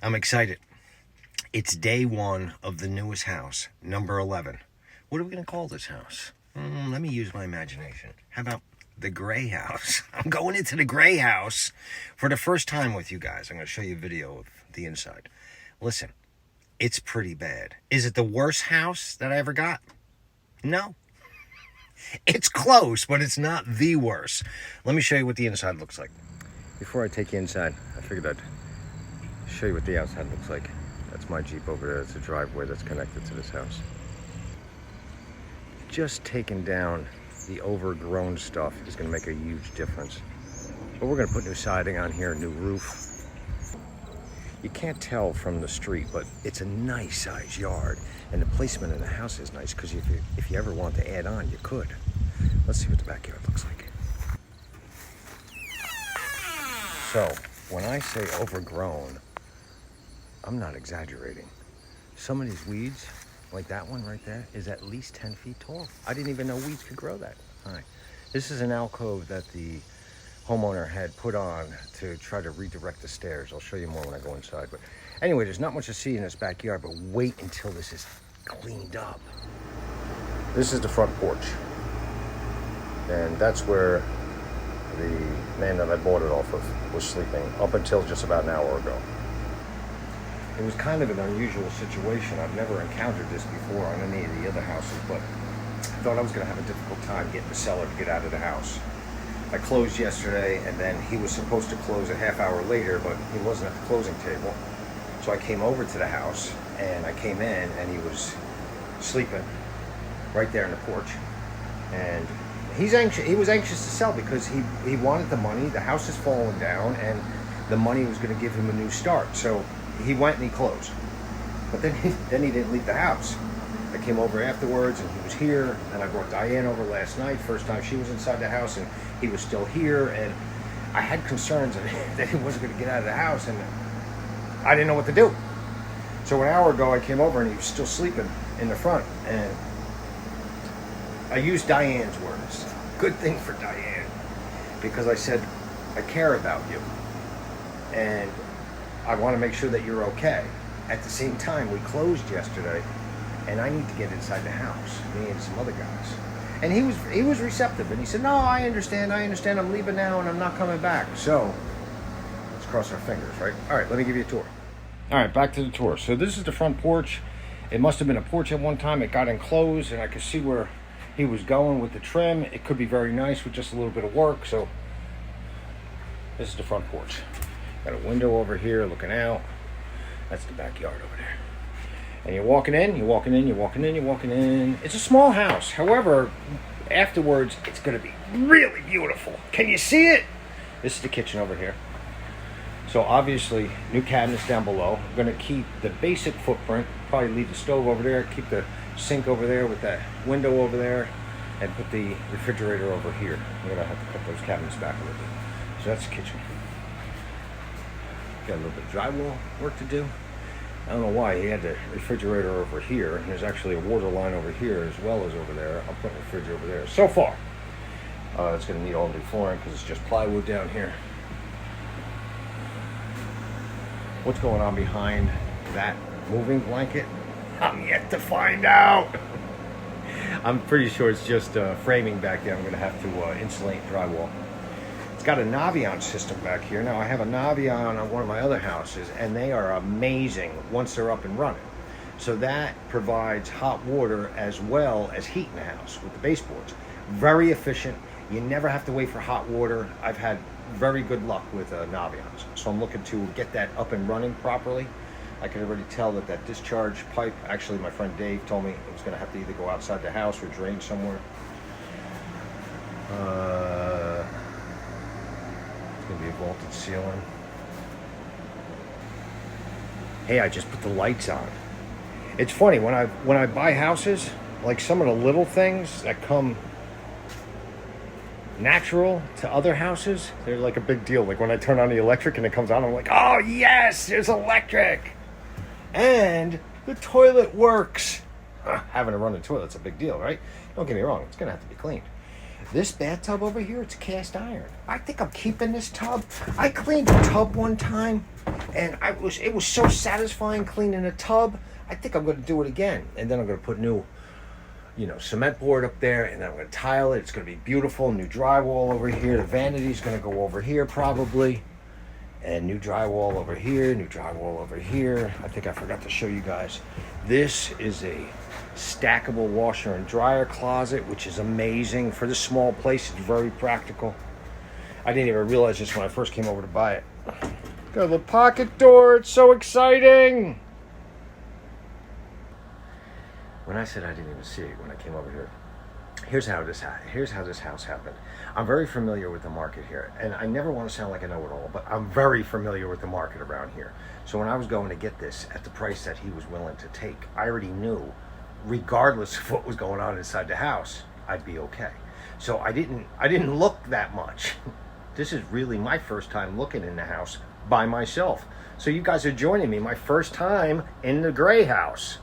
I'm excited. It's day one of the newest house, number 11. What are we going to call this house? Let me use my imagination. How about the gray house? I'm going into the gray house for the first time with you guys. I'm going to show you a video of the inside. Listen, it's pretty bad. Is it the worst house that I ever got? No. It's close, but it's not the worst. Let me show you what the inside looks like. Before I take you inside, I figured I'd show you what the outside looks like. That's my Jeep over there. It's a driveway that's connected to this house. Just taking down the overgrown stuff is going to make a huge difference. But we're going to put new siding on here, new roof. You can't tell from the street, but it's a nice size yard. And the placement in the house is nice because if you ever want to add on, you could. Let's see what the backyard looks like. So, when I say overgrown, I'm not exaggerating. Some of these weeds, like that one right there, is at least 10 feet tall. I didn't even know weeds could grow that high. This is an alcove that the homeowner had put on to try to redirect the stairs. I'll show you more when I go inside. But anyway, there's not much to see in this backyard, but wait until this is cleaned up. This is the front porch. And that's where the man that I bought it off of was sleeping up until just about an hour ago. It was kind of an unusual situation. I've never encountered this before on any of the other houses, but I thought I was going to have a difficult time getting the seller to get out of the house. I closed yesterday, and then he was supposed to close a half hour later, but he wasn't at the closing table. So I came over to the house, and I came in, and he was sleeping right there in the porch. And he was anxious to sell because he wanted the money. The house is falling down, and the money was going to give him a new start. So he went and he closed. But then he didn't leave the house. I came over afterwards, and he was here. And I brought Diane over last night, first time she was inside the house, and he was still here. And I had concerns that he wasn't going to get out of the house, and I didn't know what to do. So an hour ago, I came over, and he was still sleeping in the front. And I used Diane's words. Good thing for Diane, because I said, I care about you, and I want to make sure that you're okay. At the same time, we closed yesterday, and I need to get inside the house, me and some other guys. And he was receptive, and he said, no, I understand, I'm leaving now, and I'm not coming back. So, let's cross our fingers, right? All right, let me give you a tour. All right, back to the tour. So this is the front porch. It must have been a porch at one time. It got enclosed, and I could see where he was going with the trim. It could be very nice with just a little bit of work. So, this is the front porch. Got a window over here looking out. That's the backyard over there. And you're walking in. It's a small house. However, afterwards, it's going to be really beautiful. Can you see it? This is the kitchen over here. So obviously, new cabinets down below. I'm going to keep the basic footprint. Probably leave the stove over there. Keep the sink over there with that window over there. And put the refrigerator over here. I'm going to have to cut those cabinets back a little bit. So that's the kitchen. Got a little bit of drywall work to do. I don't know why he had the refrigerator over here. There's actually a water line over here as well as over there. I'm putting the fridge over there. So far, it's going to need all new flooring because it's just plywood down here. What's going on behind that moving blanket? I'm yet to find out. I'm pretty sure it's just framing back there. I'm going to have to insulate drywall. Got a Navion system back here. Now I have a Navion on one of my other houses, and they are amazing once they're up and running. So that provides hot water as well as heat in the house with the baseboards. Very efficient. You never have to wait for hot water. I've had very good luck with Navions. So I'm looking to get that up and running properly. I can already tell that discharge pipe, actually my friend Dave told me it was going to have to either go outside the house or drain somewhere. Gonna be a vaulted ceiling. Hey, I just put the lights on. It's funny when I buy houses, like some of the little things that come natural to other houses, they're like a big deal. Like when I turn on the electric and it comes on, I'm like, oh yes, there's electric, and the toilet works. Having to run the toilet's a big deal, right? Don't get me wrong, it's gonna have to be cleaned. This bathtub over here, it's cast iron. I think I'm keeping this tub. I cleaned the tub one time, and it was so satisfying cleaning a tub. I think I'm going to do it again, and then I'm going to put new, cement board up there, and then I'm going to tile it. It's going to be beautiful. New drywall over here. The vanity's going to go over here probably, and new drywall over here. New drywall over here. I think I forgot to show you guys. This is a stackable washer and dryer closet, which is amazing for the small place. It's very practical. I didn't even realize this when I first came over to buy it. Got a little pocket door. It's so exciting. When I said I didn't even see it when I came over here, here's how this house happened. I'm very familiar with the market here, and I never want to sound like I know it all, but I'm very familiar with the market around here. So when I was going to get this at the price that he was willing to take, I already knew, regardless of what was going on inside the house, I'd be okay. So I didn't look that much. This is really my first time looking in the house by myself. So you guys are joining me, my first time in the gray house.